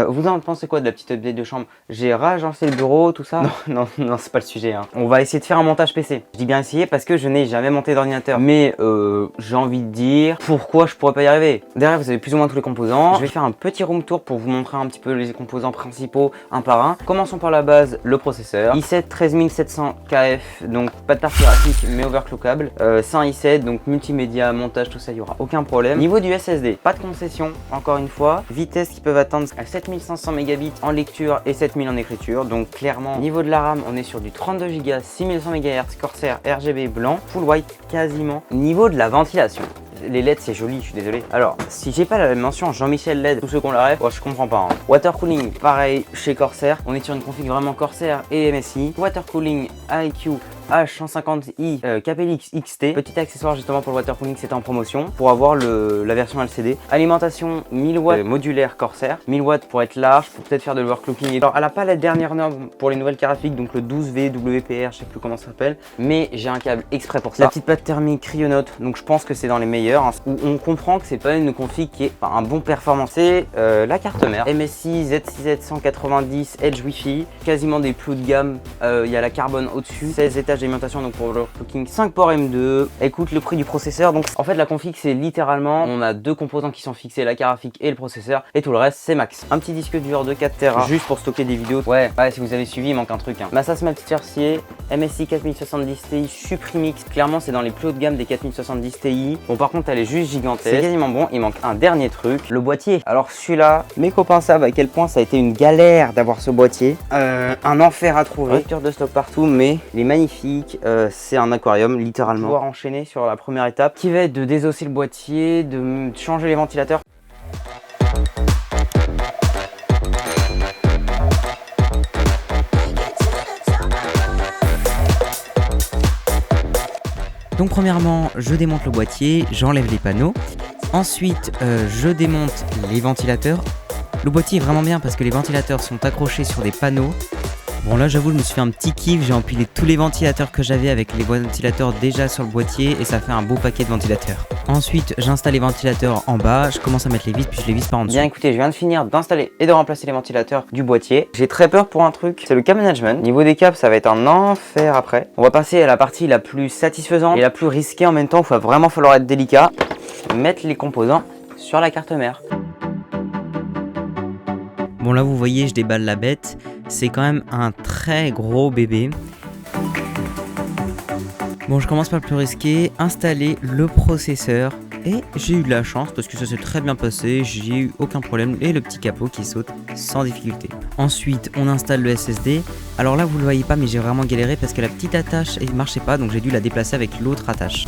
Vous en pensez quoi de la petite update de chambre? J'ai réagencé le bureau, tout ça? Non, c'est pas le sujet. On va essayer de faire un montage PC. Je dis bien essayer parce que je n'ai jamais monté d'ordinateur. Mais j'ai envie de dire pourquoi je pourrais pas y arriver. Derrière, vous avez plus ou moins tous les composants. Je vais faire un petit room tour pour vous montrer un petit peu les composants principaux un par un. Commençons par la base, le processeur. i7 13700 KF, donc pas de carte graphique mais overclockable. C'est un i7, donc multimédia, montage, tout ça, il n'y aura aucun problème. Niveau du SSD, pas de concession, encore une fois. Vitesse qui peuvent atteindre à 7500 mégabits en lecture et 7000 en écriture. Donc clairement, niveau de la RAM, on est sur du 32 Go, 6100 MHz, Corsair RGB blanc, full white quasiment. Niveau de la ventilation, les LED c'est joli, je suis désolé. Alors, si j'ai pas la mention Jean-Michel LED, tous ceux qu'on la rêve, je comprends pas. Water cooling, pareil chez Corsair. On est sur une config vraiment Corsair et MSI. Water cooling IQ H150i Capelix XT. Petit accessoire justement pour le water cooling, c'était en promotion pour avoir la version LCD. Alimentation 1000 watts modulaire Corsair. 1000 watts pour être large, pour peut-être faire de l'overclocking. Alors, elle a pas la dernière norme pour les nouvelles carafliques, donc le 12V WPR, je sais plus comment ça s'appelle, mais j'ai un câble exprès pour ça. La petite pâte thermique Cryonaut, donc je pense que c'est dans les meilleurs. Où on comprend que c'est pas une config qui est un bon performance. C'est la carte mère MSI Z6Z190 Edge Wi-Fi, quasiment des plus haut de gamme. Il y a la carbone au-dessus, 16 étages d'alimentation, donc pour l'overclocking, 5 ports M2. Écoute le prix du processeur. Donc en fait la config c'est littéralement, on a deux composants qui sont fixés, la carafique et le processeur, et tout le reste c'est max. Un petit disque dur de 4 Tera juste pour stocker des vidéos. Ouais, si vous avez suivi, il manque un truc. Bah ça c'est ma petite Cercier MSI 4070 Ti Suprimix. Clairement c'est dans les plus haut de gamme des 4070 Ti. Bon par contre elle est juste gigantesque, c'est quasiment bon. Il manque un dernier truc, le boîtier. Alors celui-là, mes copains savent à quel point ça a été une galère d'avoir ce boîtier, un enfer à trouver, rupture de stock partout, mais il est magnifique. C'est un aquarium littéralement. On va enchaîner sur la première étape qui va être de désosser le boîtier, de changer les ventilateurs. Donc premièrement, je démonte le boîtier, j'enlève les panneaux. Ensuite, je démonte les ventilateurs. Le boîtier est vraiment bien parce que les ventilateurs sont accrochés sur des panneaux. Bon là j'avoue je me suis fait un petit kiff, j'ai empilé tous les ventilateurs que j'avais avec les ventilateurs déjà sur le boîtier et ça fait un beau paquet de ventilateurs. Ensuite j'installe les ventilateurs en bas, je commence à mettre les vis puis je les visse par en dessous. Bien écoutez, je viens de finir d'installer et de remplacer les ventilateurs du boîtier. J'ai très peur pour un truc, c'est le câble management. Niveau des câbles ça va être un enfer après. On va passer à la partie la plus satisfaisante et la plus risquée en même temps, il va vraiment falloir être délicat. Mettre les composants sur la carte mère. Bon là vous voyez je déballe la bête, c'est quand même un très gros bébé. Bon je commence par le plus risqué, installer le processeur. Et j'ai eu de la chance parce que ça s'est très bien passé, j'ai eu aucun problème et le petit capot qui saute sans difficulté. Ensuite on installe le SSD. Alors là vous le voyez pas mais j'ai vraiment galéré parce que la petite attache ne marchait pas, donc j'ai dû la déplacer avec l'autre attache.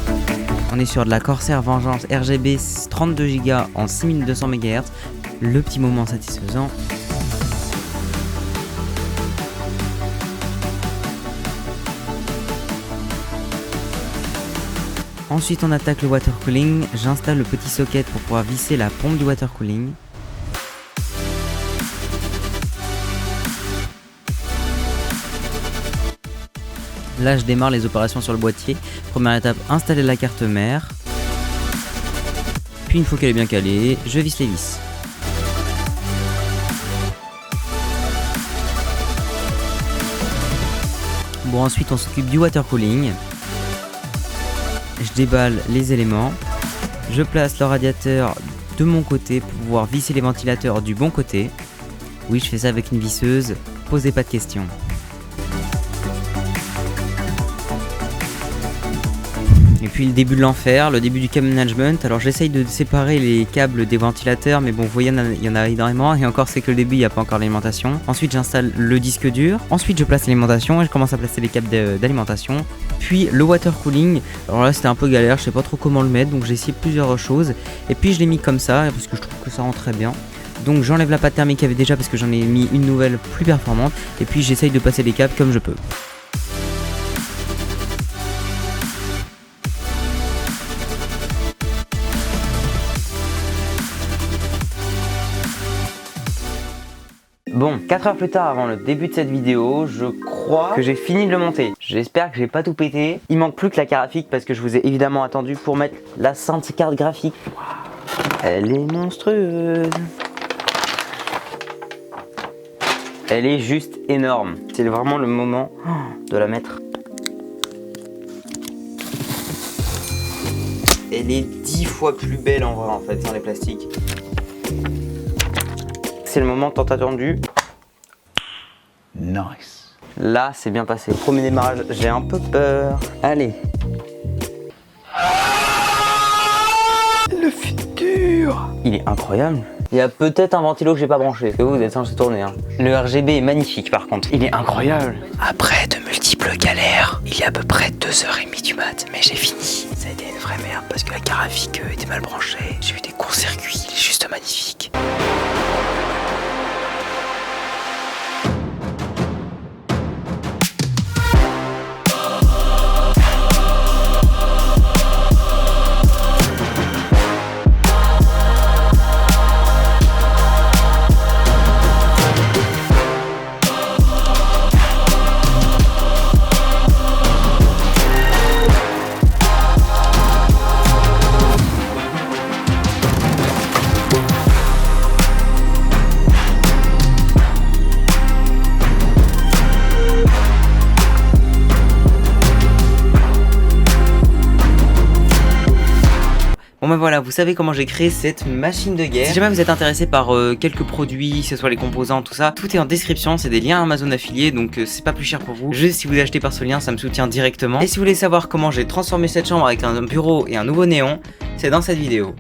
On est sur de la Corsair Vengeance RGB 32 Go en 6200 MHz. Le petit moment satisfaisant. Ensuite on attaque le water cooling, j'installe le petit socket pour pouvoir visser la pompe du water cooling. Là je démarre les opérations sur le boîtier. Première étape, installer la carte mère. Puis une fois qu'elle est bien calée, je visse les vis. Bon ensuite on s'occupe du water cooling. Je déballe les éléments, je place le radiateur de mon côté pour pouvoir visser les ventilateurs du bon côté. Oui, je fais ça avec une visseuse, posez pas de questions. Et puis le début de l'enfer, le début du câble management. Alors j'essaye de séparer les câbles des ventilateurs, mais bon, vous voyez, il y en a énormément. Et encore, c'est que le début, il n'y a pas encore l'alimentation. Ensuite, j'installe le disque dur. Ensuite, je place l'alimentation et je commence à placer les câbles d'alimentation. Puis le water cooling. Alors là, c'était un peu galère, je sais pas trop comment le mettre, donc j'ai essayé plusieurs choses. Et puis je l'ai mis comme ça, parce que je trouve que ça rend très bien. Donc j'enlève la pâte thermique qu'il y avait déjà parce que j'en ai mis une nouvelle plus performante. Et puis j'essaye de passer les câbles comme je peux. Bon, 4 heures plus tard avant le début de cette vidéo, je crois que j'ai fini de le monter. J'espère que j'ai pas tout pété. Il manque plus que la carafique parce que je vous ai évidemment attendu pour mettre la sainte carte graphique. Elle est monstrueuse. Elle est juste énorme. C'est vraiment le moment de la mettre. Elle est 10 fois plus belle en vrai en fait sans les plastiques. C'est le moment tant attendu. Nice. Là c'est bien passé. Premier démarrage, j'ai un peu peur. Allez. Le futur. Il est incroyable. Il y a peut-être un ventilo que j'ai pas branché. Et vous êtes censé tourner. Hein. Le RGB est magnifique par contre. Il est incroyable. Après de multiples galères, il y a à peu près 2h30 du mat, mais j'ai fini. Ça a été une vraie merde parce que la graphique était mal branchée. J'ai eu des courts-circuits, il est juste magnifique. Bon ben voilà, vous savez comment j'ai créé cette machine de guerre. Si jamais vous êtes intéressé par quelques produits, que ce soit les composants, tout ça, tout est en description, c'est des liens Amazon affiliés, donc c'est pas plus cher pour vous. Juste si vous achetez par ce lien, ça me soutient directement. Et si vous voulez savoir comment j'ai transformé cette chambre avec un bureau et un nouveau néon, c'est dans cette vidéo.